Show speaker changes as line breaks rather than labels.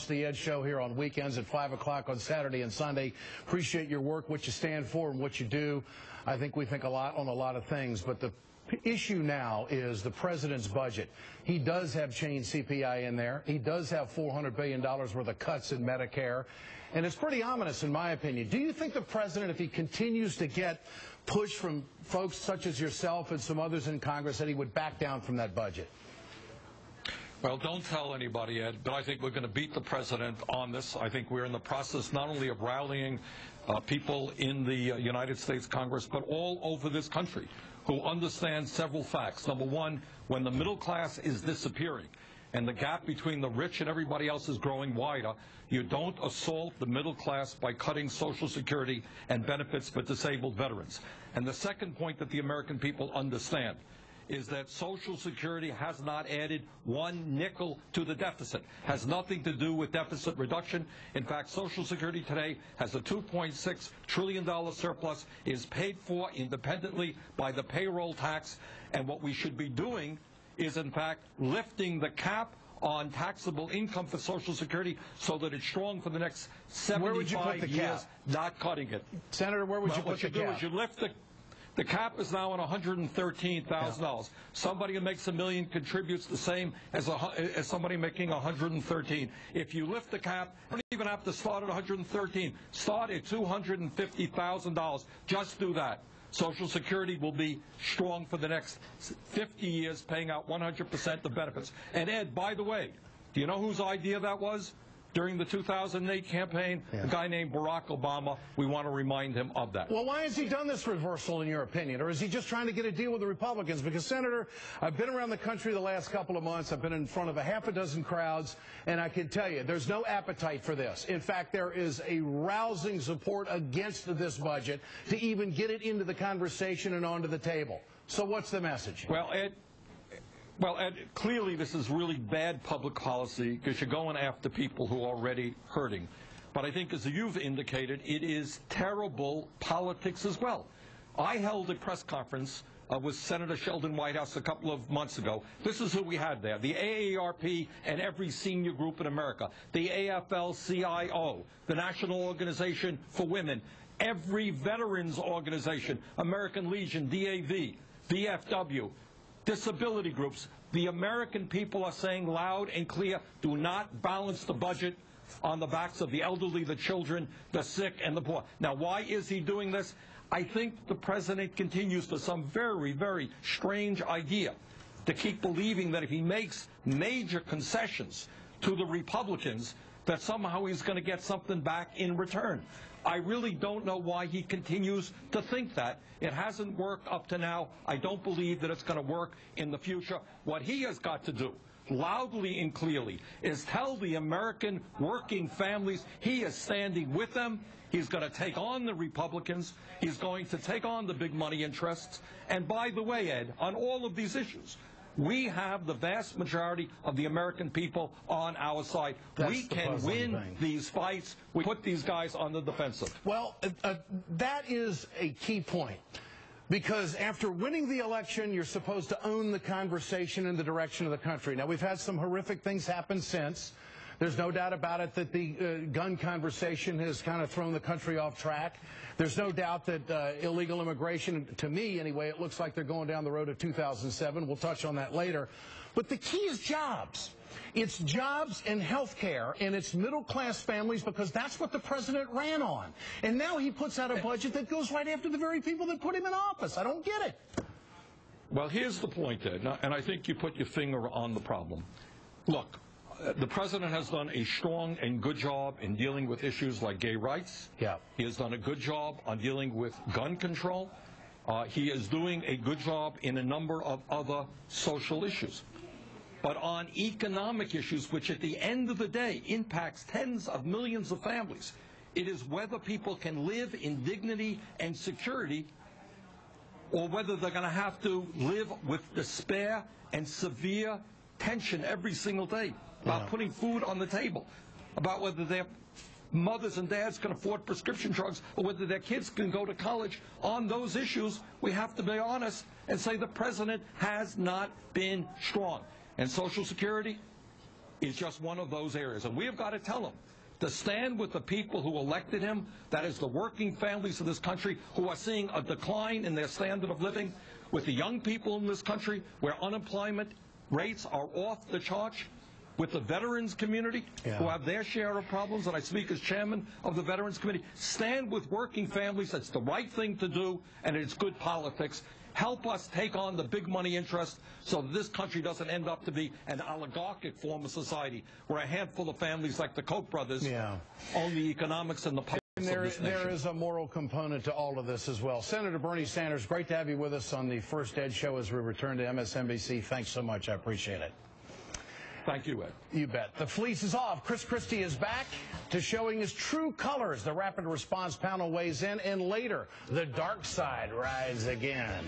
The Ed Show here on weekends at 5 o'clock on Saturday and Sunday. Appreciate your work, what you stand for and what you do. I think we think a lot on a lot of things, but the issue now is the president's budget. He does have chain CPI in there. He does have $400 billion worth of cuts in Medicare. And it's pretty ominous, in my opinion. Do you think the president, if he continues to get push from folks such as yourself and some others in Congress, that he would back down from that budget?
Well, don't tell anybody, Ed, but I think we're going to beat the president on this. I think we're in the process not only of rallying people in the United States Congress, but all over this country who understand several facts. Number one, when the middle class is disappearing and the gap between the rich and everybody else is growing wider, you don't assault the middle class by cutting Social Security and benefits for disabled veterans. And the second point that the American people understand is that Social Security has not added one nickel to the deficit, has nothing to do with deficit reduction. In fact, Social Security today has a $2.6 trillion surplus, is paid for independently by the payroll tax, and what we should be doing is, in fact, lifting the cap on taxable income for Social Security so that it's strong for the next 75 years, not cutting it.
Senator, where would you put the cap?
What you do is you lift the cap is now at $113,000. Yeah. Somebody who makes $1 million contributes the same as somebody making $113,000. If you lift the cap, you don't even have to start at $113,000. Start at $250,000. Just do that. Social Security will be strong for the next 50 years, paying out 100% of benefits. And Ed, by the way, do you know whose idea that was? During the 2008 campaign, a guy named Barack Obama. We want to remind him of that.
Well, why has he done this reversal, in your opinion? Or is he just trying to get a deal with the Republicans? Because, Senator, I've been around the country the last couple of months. I've been in front of a half a dozen crowds, and I can tell you there's no appetite for this. In fact, there is a rousing support against this budget to even get it into the conversation and onto the table. So what's the message?
Well, Ed, clearly this is really bad public policy because you're going after people who are already hurting. But I think, as you've indicated, it is terrible politics as well. I held a press conference with Senator Sheldon Whitehouse a couple of months ago. This is who we had there: the AARP and every senior group in America, the AFL-CIO, the National Organization for Women, every veterans organization, American Legion, DAV, VFW, disability groups. The American people are saying loud and clear, do not balance the budget on the backs of the elderly, the children, the sick, and the poor. Now, why is he doing this? I think the president continues for some very, very strange idea to keep believing that if he makes major concessions to the Republicans, that somehow he's going to get something back in return. I really don't know why he continues to think that. It hasn't worked up to now. I don't believe that it's going to work in the future. What he has got to do, loudly and clearly, is tell the American working families he is standing with them. He's going to take on the Republicans. He's going to take on the big money interests. And by the way, Ed, on all of these issues, we have the vast majority of the American people on our side. We can win these fights. We put these guys on the defensive.
Well, that is a key point. Because after winning the election, you're supposed to own the conversation and the direction of the country. Now, we've had some horrific things happen since. There's no doubt about it that the gun conversation has kind of thrown the country off track. There's no doubt that illegal immigration, to me anyway, it looks like they're going down the road of 2007. We'll touch on that later. But the key is jobs. It's jobs and health care, and it's middle-class families, because that's what the president ran on. And now he puts out a budget that goes right after the very people that put him in office. I don't get it.
Well, here's the point, Ed, and I think you put your finger on the problem. Look, the president has done a strong and good job in dealing with issues like gay rights.
Yeah.
He has done a good job on dealing with gun control. He is doing a good job in a number of other social issues. But on economic issues, which at the end of the day impacts tens of millions of families, it is whether people can live in dignity and security, or whether they're going to have to live with despair and severe tension every single day about putting food on the table, about whether their mothers and dads can afford prescription drugs, or whether their kids can go to college. On those issues, we have to be honest and say the president has not been strong. And Social Security, is just one of those areas. And we have got to tell him to stand with the people who elected him, that is the working families of this country who are seeing a decline in their standard of living, with the young people in this country where unemployment rates are off the charts, with the veterans community who have their share of problems, and I speak as chairman of the Veterans Committee. Stand with working families. That's the right thing to do, and it's good politics. Help us take on the big money interest so that this country doesn't end up to be an oligarchic form of society where a handful of families like the Koch brothers own the economics and the politics.
There is a moral component to all of this as well. Senator Bernie Sanders, great to have you with us on the First Ed Show as we return to MSNBC. Thanks so much. I appreciate it.
Thank you, Ed.
You bet. The fleece is off. Chris Christie is back to showing his true colors. The Rapid Response panel weighs in, and later, the dark side rides again.